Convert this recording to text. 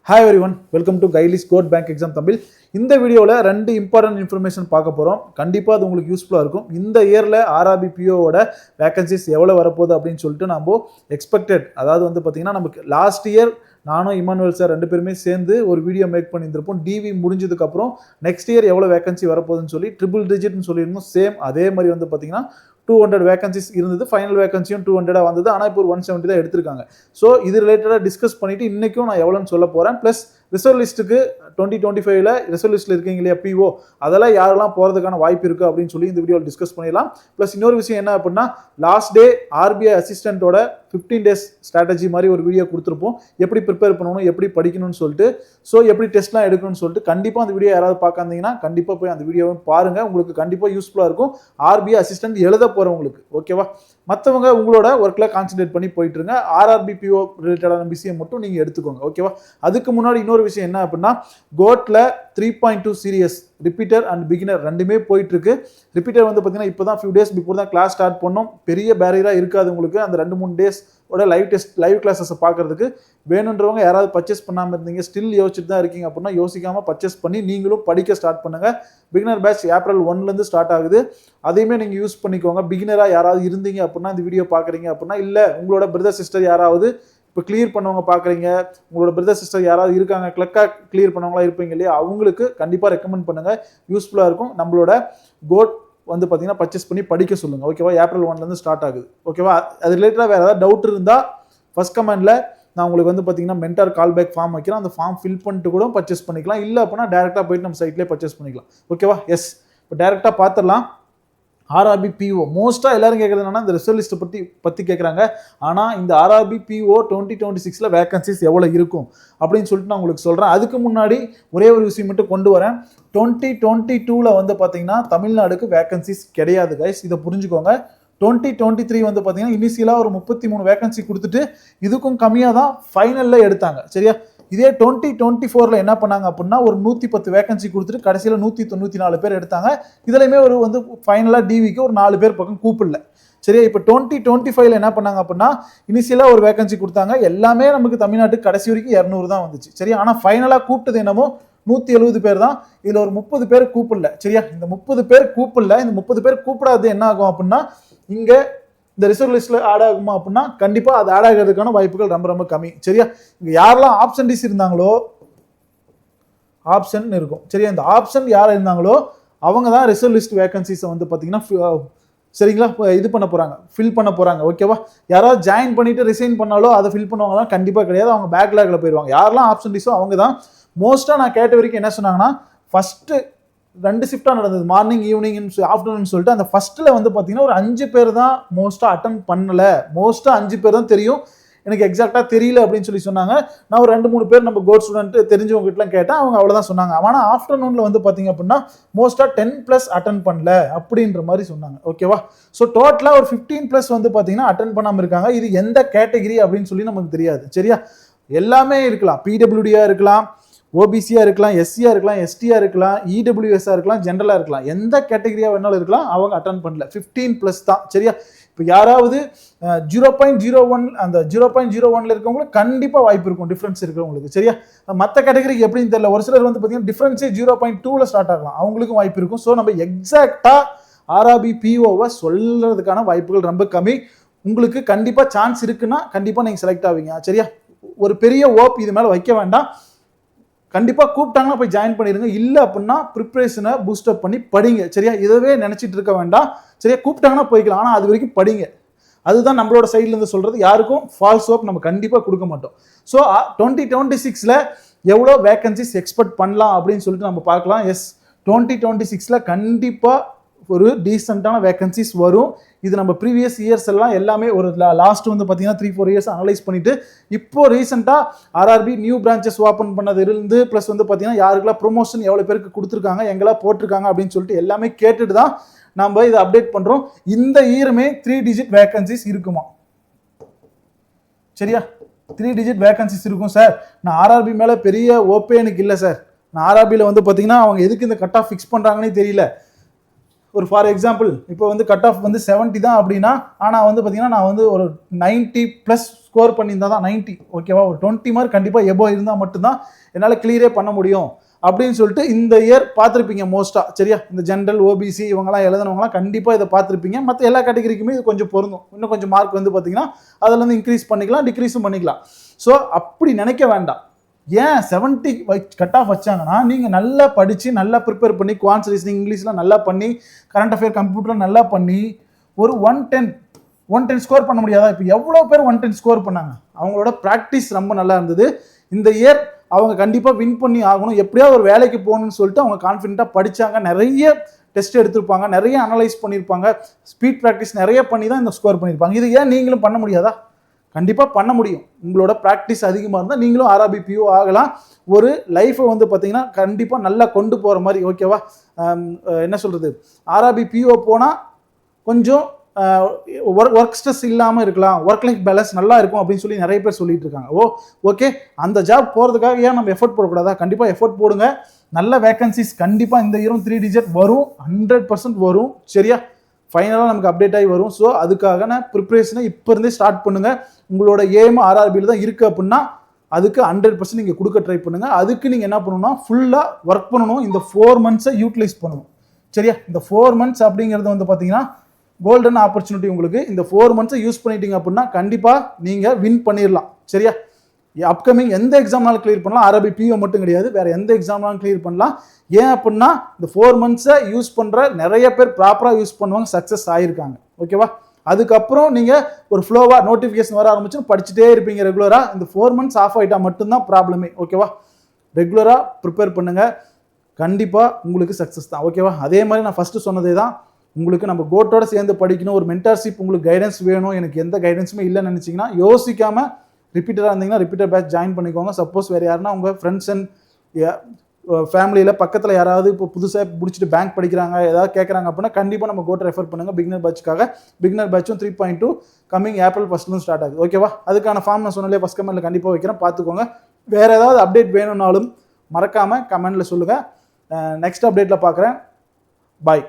Hi everyone, welcome to Gailis Code Bank Exam Tamil. இந்த வீடியோவில் 2 important information பார்க்க போகிறோம். கண்டிப்பாக அது உங்களுக்கு யூஸ்ஃபுல்லாக இருக்கும். இந்த இயரில் ஆர்ஆர்பி பிஓவோட வேகன்சிஸ் எவ்வளோ வரப்போகுது அப்படின்னு சொல்லிட்டு நம்ம எக்ஸ்பெக்டட், அதாவது வந்து பார்த்தீங்கன்னா நமக்கு லாஸ்ட் இயர் நானும் இமானுவல் சார் 2 பேருமே சேர்ந்து ஒரு வீடியோ மேக் பண்ணியிருந்திருப்போம். டிவி முடிஞ்சதுக்கப்புறம் நெக்ஸ்ட் இயர் எவ்வளோ வேகன்சி வரப்போகுதுன்னு சொல்லி ட்ரிபிள் டிஜிட்னு சொல்லியிருந்தோம். சேம் அதே மாதிரி வந்து பார்த்தீங்கன்னா 200 வேகன்சிஸ் இருந்தது. ஃபைனல் வேகன்சியும் 200 வந்தது. ஆனால் இப்போ ஒரு 170 தான் எடுத்திருக்காங்க. ஸோ இது ரிலேட்டடாக டிஸ்கஸ் பண்ணிட்டு இன்றைக்கும் நான் எவ்வளோன்னு சொல்ல போகிறேன். ப்ளஸ் ரிசர்வ் லிஸ்ட்டுக்கு 2025 ரிசர்வ் லிஸ்ட்டில் இருக்கீங்க இல்லையா பிஓ, அதெல்லாம் யாரெல்லாம் போகிறதுக்கான வாய்ப்பு இருக்குது அப்படின்னு சொல்லி இந்த வீடியோவில் டிஸ்கஸ் பண்ணிடலாம். ப்ளஸ் இன்னொரு விஷயம் என்ன அப்படின்னா, லாஸ்ட் டே ஆர்பிஐ அசிஸ்டண்ட்டோட 15 days ஸ்ட்ராட்டஜி மாதிரி ஒரு வீடியோ கொடுத்துருப்போம். எப்படி ப்ரிப்பேர் பண்ணணும், எப்படி படிக்கணும்னு சொல்லிட்டு, ஸோ எப்படி டெஸ்ட்லாம் எடுக்கணும்னு சொல்லிட்டு கண்டிப்பாக அந்த வீடியோ யாராவது பார்க்காந்தீங்கன்னா கண்டிப்பாக போய் அந்த வீடியோவை பாருங்கள். உங்களுக்கு கண்டிப்பாக யூஸ்ஃபுல்லாக இருக்கும். ஆர்பிஐ அசிஸ்டன்ட் எழுத போகிறவங்களுக்கு ஓகேவா. மற்றவங்க உங்களோட ஒர்க்கில் கான்சன்ட்ரேட் பண்ணி போயிட்டுருங்க. ஆர்ஆர்பி பிஓ ரிலேட்டடான விஷயம் மட்டும் நீங்கள் எடுத்துக்கோங்க ஓகேவா. அதுக்கு முன்னாடி இன்னொரு விஷயம் என்ன அப்படின்னா, கோட்டில் 3.2 சீரியஸ் ரிப்பீட்டர் அண்ட் பிகினர் ரெண்டுமே போயிட்டு இருக்கு. ரிப்பீட்டர் வந்து பார்த்தீங்கன்னா இப்போ தான் ஃபியூ டேஸ் பிஃபோர் தான் கிளாஸ் ஸ்டார்ட் பண்ணோம். பெரிய பேரியராக இருக்காது உங்களுக்கு. அந்த 2-3 days லைவ் கிளாஸஸை பார்க்கறதுக்கு வேணுன்றவங்க யாராவது பர்ச்சேஸ் பண்ணாமல் இருந்தீங்க, ஸ்டில் யோசிச்சுட்டு தான் இருக்கீங்க அப்படின்னா யோசிக்காமல் பர்ச்சேஸ் பண்ணி நீங்களும் படிக்க ஸ்டார்ட் பண்ணுங்கள். பிகினர் பேட்ச் ஏப்ரல் 1 ஸ்டார்ட் ஆகுது. அதையுமே நீங்கள் யூஸ் பண்ணிக்கோங்க. பிகினராக யாராவது இருந்தீங்க அப்படின்னா இந்த வீடியோ பார்க்குறீங்க அப்படின்னா, இல்லை உங்களோட பிரதர் சிஸ்டர் யாராவது இப்போ கிளியர் பண்ணவங்க பார்க்குறீங்க, உங்களோட பிரதர் சிஸ்டர் யாராவது இருக்காங்க கிளக்காக கிளியர் பண்ணவங்களா இருப்பீங்க இல்லையா, அவங்களுக்கு கண்டிப்பாக ரெக்கமெண்ட் பண்ணுங்கள். யூஸ்ஃபுல்லாக இருக்கும். நம்மளோட கோட் வந்து பார்த்தீங்கன்னா பர்ச்சேஸ் பண்ணி படிக்க சொல்லுங்கள் ஓகேவா. ஏப்ரல் 1 ஸ்டார்ட் ஆகுது ஓகேவா. அது ரிலேட்டடாக வேறு ஏதாவது டவுட் இருந்தால் ஃபர்ஸ்ட் கமெண்டில் நான் உங்களுக்கு வந்து பார்த்தீங்கன்னா மென்டார் கால் பேக் ஃபார்ம் வைக்கிறேன். அந்த ஃபார்ம் ஃபில் பண்ணிட்டு கூட பர்ச்சேஸ் பண்ணிக்கலாம். இல்லை அப்படின்னா டேரெக்டாக போயிட்டு நம்ம சைட்லேயே பர்ச்சேஸ் பண்ணிக்கலாம் ஓகேவா. எஸ், இப்போ டேரெக்டாக பார்த்துடலாம். ஆர்ஆர்பி பிஓ மோஸ்ட்டாக எல்லாரும் கேட்குறது என்னன்னா, இந்த ரிசர்வ் லிஸ்ட்டை பற்றி கேட்குறாங்க. ஆனால் இந்த ஆர்ஆர்பி பிஓ 2026 வேகன்சிஸ் எவ்வளோ இருக்கும் அப்படின்னு சொல்லிட்டு நான் உங்களுக்கு சொல்கிறேன். அதுக்கு முன்னாடி ஒரே ஒரு விஷயம் மட்டும் கொண்டு வரேன். 2022 வந்து பார்த்தீங்கன்னா தமிழ்நாடுக்கு வேகன்சிஸ் கிடையாது கைஸ், இதை புரிஞ்சுக்கோங்க. 2023 வந்து பார்த்தீங்கன்னா இனிஷியலாக ஒரு 33 வேகன்சி கொடுத்துட்டு இதுக்கும் கம்மியாக தான் ஃபைனலில் எடுத்தாங்க சரியா. இதே 2024 என்ன பண்ணாங்க அப்படின்னா ஒரு 110 வேகன்சி கொடுத்துட்டு கடைசியில் 194 பேர் எடுத்தாங்க. இதுலையுமே ஒரு வந்து ஃபைனலாக டிவிக்கு ஒரு 4 பேர் பக்கம் கூப்பிடல சரியா. இப்போ 2025 என்ன பண்ணாங்க அப்படின்னா இனிஷியலாக ஒரு வேகன்சி கொடுத்தாங்க. எல்லாமே நமக்கு தமிழ்நாட்டுக்கு கடைசி வரைக்கும் 200 தான் வந்துச்சு சரியா. ஆனால் ஃபைனலாக கூப்பிட்டது என்னமோ 170 பேர் தான். இதில் ஒரு 30 பேர் கூப்பிடல சரியா. இந்த 30 பேர் கூப்பிடல. இந்த 30 பேர் கூப்பிடாது என்ன ஆகும் அப்படின்னா, இங்கே இந்த ரிசர்வ் லிஸ்ட்டில் ஆட் ஆகுமா அப்படின்னா கண்டிப்பாக அது ஆட் ஆகிறதுக்கான வாய்ப்புகள் ரொம்ப ரொம்ப கம்மி சரியா. இங்கே யாரெல்லாம் ஆப்ஷன்டிஸ் இருந்தாங்களோ, ஆப்ஷன் இருக்கும் சரியா, இந்த ஆப்ஷன் யார் இருந்தாங்களோ அவங்க தான் ரிசர்வ் லிஸ்ட் வேகன்சிஸை வந்து பார்த்தீங்கன்னா சரிங்களா இது பண்ண போகிறாங்க, ஃபில் பண்ண போகிறாங்க ஓகேவா. யாராவது ஜாயின் பண்ணிட்டு ரிசைன் பண்ணாலோ அதை ஃபில் பண்ணுவாங்கலாம் கண்டிப்பாக கிடையாது. அவங்க பேக்லாகில் போயிடுவாங்க. யாரெல்லாம் ஆப்ஷன்டிஸோ அவங்க தான். மோஸ்ட்டாக நான் கேட்ட வரைக்கும் என்ன சொன்னாங்கன்னா, ஃபஸ்ட்டு 2 ஷிஃப்டாக நடந்தது, மார்னிங் ஈவினிங் ஆஃப்டர்நூன் சொல்லிட்டு. அந்த ஃபர்ஸ்ட்டில் வந்து பார்த்தீங்கன்னா ஒரு 5 பேர் தான் மோஸ்ட்டாக அட்டன் பண்ணலை. மோஸ்ட்டாக 5 பேர் தான் தெரியும், எனக்கு எக்ஸாக்டாக தெரியல அப்படின்னு சொல்லி சொன்னாங்க. நான் ஒரு 2-3 பேர் நம்ம கோட் ஸ்டூடெண்ட் தெரிஞ்சவங்ககிட்டலாம் கேட்டேன், அவங்க அவ்வளோதான் சொன்னாங்க. ஆனால் ஆஃப்டர்நூனில் வந்து பார்த்தீங்க அப்படின்னா மோஸ்ட்டாக 10+ அட்டன் பண்ணல அப்படின்ற மாதிரி சொன்னாங்க ஓகேவா. ஸோ டோட்டலாக ஒரு 15+ வந்து பார்த்தீங்கன்னா அட்டன் பண்ணாமல் இருக்காங்க. இது எந்த கேட்டகிரி அப்படின்னு சொல்லி நமக்கு தெரியாது சரியா. எல்லாமே இருக்கலாம், பிடபிள்யூடியாக இருக்கலாம், ஓபிசியாக இருக்கலாம், எஸ்சியாக இருக்கலாம், எஸ்டியாக இருக்கலாம், இடபிள்யூஎஸ்ஸாக இருக்கலாம், ஜென்ரலாக இருக்கலாம், எந்த கேட்டகரியாக வேணாலும் இருக்கலாம். அவங்க அட்டன் பண்ணல. 15+ தான் சரியா. இப்போ யாராவது 0.01 அந்த 0.01 இருக்கவங்களுக்கு கண்டிப்பாக வாய்ப்பு இருக்கும், டிஃப்ரென்ஸ் இருக்கிறவங்களுக்கு சரியா. மற்ற கேட்டகரிக்கு எப்படின்னு தெரியல. ஒரு சிலர் வந்து பார்த்தீங்கன்னா டிஃப்ரென்ஸே 0.2 ஸ்டார்ட் ஆகலாம், அவங்களுக்கும் வாய்ப்பு இருக்கும். ஸோ நம்ம எக்ஸாக்டாக ஆர்ஆர்பி பிஓவை சொல்றதுக்கான வாய்ப்புகள் ரொம்ப கம்மி. உங்களுக்கு கண்டிப்பாக சான்ஸ் இருக்குன்னா கண்டிப்பாக நீங்கள் செலக்ட் ஆவீங்க சரியா. ஒரு பெரிய ஓப் இது மேலே வைக்க வேண்டாம். கண்டிப்பாக கூப்பிட்டாங்கன்னா போய் ஜாயின் பண்ணிடுங்க. இல்லை அப்படின்னா ப்ரிப்ரேஷனை பூஸ்டப் பண்ணி படிங்க சரியா. இதவே நினச்சிட்டு இருக்க வேண்டாம் சரியா. கூப்பிட்டாங்கன்னா போய்க்கலாம், ஆனால் அது வரைக்கும் படிங்க. அதுதான் நம்மளோட சைட்லேருந்து சொல்கிறது. யாருக்கும் ஃபால்ஸ் ஹோப் நம்ம கண்டிப்பாக கொடுக்க மாட்டோம். ஸோ 2026 எவ்வளோ வேகன்சிஸ் எக்ஸ்பெக்ட் பண்ணலாம் அப்படின்னு சொல்லிட்டு நம்ம பார்க்கலாம். எஸ், 2026 கண்டிப்பாக ஒரு டீசெண்டான வேகன்சிஸ் வரும். இது நம்ம ப்ரீவியஸ் இயர்ஸ் எல்லாம் எல்லாமே ஒரு லாஸ்ட் வந்து பார்த்தீங்கன்னா 3-4 இயர்ஸ் அனலைஸ் பண்ணிட்டு இப்போ ரீசெண்டாக ஆர்ஆர்பி நியூ பிரான்ச்சஸ் ஓப்பன் பண்ணதிலிருந்து ப்ளஸ் வந்து பார்த்தீங்கன்னா யாருக்கெல்லாம் ப்ரொமோஷன் எவ்வளோ பேருக்கு கொடுத்துருக்காங்க, எங்கெல்லாம் போட்டிருக்காங்க அப்படின்னு சொல்லிட்டு எல்லாமே கேட்டுட்டு தான் நம்ம இதை அப்டேட் பண்ணுறோம். இந்த இயருமே 3 டிஜிட் வேகன்சிஸ் இருக்குமா சரியா. 3 டிஜிட் வேகன்சிஸ் இருக்கும் சார். நான் ஆர்ஆர்பி மேலே பெரிய ஓப்பே எனக்கு இல்லை சார். நான் ஆர்ஆர்பியில் வந்து பார்த்தீங்கன்னா அவங்க எதுக்கு இந்த கட் ஆஃப் ஃபிக்ஸ் பண்ணுறாங்கன்னே தெரியல. ஒரு ஃபார் எக்ஸாம்பிள் இப்போ வந்து கட் ஆஃப் வந்து 70 தான் அப்படின்னா, ஆனால் வந்து பார்த்தீங்கன்னா நான் வந்து ஒரு 90+ ஸ்கோர் பண்ணியிருந்தா தான் 90 ஓகேவா, ஒரு 20 மார்க் கண்டிப்பாக எபோ இருந்தால் மட்டும்தான் என்னால் கிளியரே பண்ண முடியும் அப்படின்னு சொல்லிட்டு இந்த இயர் பார்த்துருப்பீங்க மோஸ்ட்டாக. சரியா, இந்த ஜென்ரல் ஓபிசி இவங்கெல்லாம் எழுதுனவங்களாம் கண்டிப்பாக இதை பார்த்துருப்பீங்க. மற்ற எல்லா கேட்டகரிக்குமே இது கொஞ்சம் பொருந்தும். இன்னும் கொஞ்சம் மார்க் வந்து பார்த்தீங்கன்னா அதில் வந்து இன்க்ரீஸ் பண்ணிக்கலாம், டிக்ரீஸும் பண்ணிக்கலாம். ஸோ அப்படி நினைக்க வேண்டாம். ஏன் 70 கட் ஆஃப் வச்சாங்கன்னா, நீங்கள் நல்லா படித்து நல்லா ப்ரிப்பேர் பண்ணி குவான்ஸ் ரீசனிங் இங்கிலீஷ்லாம் நல்லா பண்ணி கரண்ட் அஃபேர் கம்ப்யூட்டர் நல்லா பண்ணி ஒரு 110 ஸ்கோர் பண்ண முடியாதா? இப்போ எவ்வளோ பேர் 110 ஸ்கோர் பண்ணாங்க? அவங்களோட ப்ராக்டிஸ் ரொம்ப நல்லா இருந்தது. இந்த இயர் அவங்க கண்டிப்பாக வின் பண்ணி ஆகணும், எப்படியாவது ஒரு வேலைக்கு போகணும்னு சொல்லிட்டு அவங்க கான்ஃபிடென்ட்டாக படித்தாங்க. நிறைய டெஸ்ட் எடுத்திருப்பாங்க, நிறைய அனலைஸ் பண்ணியிருப்பாங்க, ஸ்பீட் ப்ராக்டிஸ் நிறைய பண்ணி தான் இந்த ஸ்கோர் பண்ணியிருப்பாங்க. இது ஏன் நீங்களும் பண்ண முடியாதா? கண்டிப்பாக பண்ண முடியும். உங்களோட ப்ராக்டிஸ் அதிகமாக இருந்தால் நீங்களும் ஆர்ஆர்பி பிஓ ஆகலாம். ஒரு லைஃப்பை வந்து பார்த்தீங்கன்னா கண்டிப்பாக நல்லா கொண்டு போகிற மாதிரி. ஓகேவா, என்ன சொல்கிறது, ஆர்ஆர்பி பிஓ போனால் கொஞ்சம் ஒர்க் ஸ்ட்ரெஸ் இல்லாமல் இருக்கலாம், ஒர்க் லைஃப் பேலன்ஸ் நல்லா இருக்கும் அப்படின்னு சொல்லி நிறைய பேர் சொல்லிட்டு இருக்காங்க. ஓகே, அந்த ஜாப் போகிறதுக்காக ஏன் நம்ம எஃபோர்ட் போடக்கூடாதா? கண்டிப்பாக எஃபோர்ட் போடுங்க. நல்ல வேகன்சிஸ் கண்டிப்பாக இந்த இயரும் 3 டிஜிட் வரும், 100% வரும். சரியா, ஃபைனலாக நமக்கு அப்டேட் ஆகி வரும். ஸோ அதுக்காக ப்ரிப்ரேஷனை இப்போ இருந்தே ஸ்டார்ட் பண்ணுங்கள். உங்களோட ஏம் ஆர்ஆர்பியில் தான் இருக்குது அப்படின்னா அதுக்கு 100% நீங்கள் கொடுக்க ட்ரை பண்ணுங்கள். அதுக்கு நீங்கள் என்ன பண்ணணும்னா ஃபுல்லாக ஒர்க் பண்ணணும். இந்த 4 மந்த்ஸை யூட்டிலைஸ் பண்ணணும். சரியா, இந்த 4 மந்த்ஸ் அப்படிங்கிறது வந்து பார்த்தீங்கன்னா கோல்டன் ஆப்பர்ச்சுனிட்டி. உங்களுக்கு இந்த 4 மந்த்ஸை யூஸ் பண்ணிட்டீங்க அப்படின்னா கண்டிப்பாக நீங்கள் வின் பண்ணிடலாம். சரியா, அப்கமிங் எந்த எக்ஸாம்னாலும் கிளியர் பண்ணலாம். ஆர்ஆர்பி பிஓ மட்டும் கிடையாது, வேறு எந்த எக்ஸாம்னாலும் கிளியர் பண்ணலாம். ஏன் அப்படின்னா இந்த 4 மந்த்ஸை யூஸ் பண்ணுற நிறைய பேர் ப்ராப்பராக யூஸ் பண்ணுவாங்க, சக்ஸஸ் ஆகிருக்காங்க. ஓகேவா, அதுக்கப்புறம் நீங்கள் ஒரு ஃப்ளோவாக நோட்டிஃபிகேஷன் வர ஆரம்பிச்சு படிச்சுட்டே இருப்பீங்க ரெகுலராக. இந்த 4 மந்த்ஸ் ஆஃப் ஆகிட்டா மட்டும்தான் ப்ராப்ளமே. ஓகேவா, ரெகுலராக ப்ரிப்பேர் பண்ணுங்கள், கண்டிப்பாக உங்களுக்கு சக்ஸஸ் தான். ஓகேவா, அதே மாதிரி நான் ஃபஸ்ட்டு சொன்னதே தான், உங்களுக்கு நம்ம கோட்டோட சேர்ந்து படிக்கணும், ஒரு மென்டார்ஷிப் உங்களுக்கு கைடன்ஸ் வேணும், எனக்கு எந்த கைடன்ஸுமே இல்லைன்னு நினச்சிங்கன்னா யோசிக்காமல் ரிப்பீட்டராக இருந்தீங்கன்னா ரிப்பீட்டர் பேட்ச் ஜாயின் பண்ணிக்கோங்க. சப்போஸ் வேறு யாருன்னா உங்கள் ஃப்ரெண்ட்ஸ் அண்ட் ஃபேமிலியில் பக்கத்தில் யாராவது இப்போ புதுசாக முடிச்சுட்டு பேங்க் படிக்கிறாங்க, ஏதாவது கேட்குறாங்க அப்படின்னா கண்டிப்பாக நம்ம கோட்டை ரெஃபர் பண்ணுங்கள் பிகினர் பேட்சுக்காக. பிகினர் பேட்சும் 3.2 கம்மிங் ஏப்ரல் 1 ஸ்டார்ட் ஆகுது. ஓகேவா, அதுக்கான ஃபார்ம் நான் சொன்னாலே ஃபஸ்ட் கமெண்ட்டில் கண்டிப்பாக வைக்கிறேன், பார்த்துக்கோங்க. வேறு ஏதாவது அப்டேட் வேணும்னாலும் மறக்காமல் கமெண்ட்டில் சொல்லுங்கள். நெக்ஸ்ட் அப்டேட்டில் பார்க்குறேன். பாய்.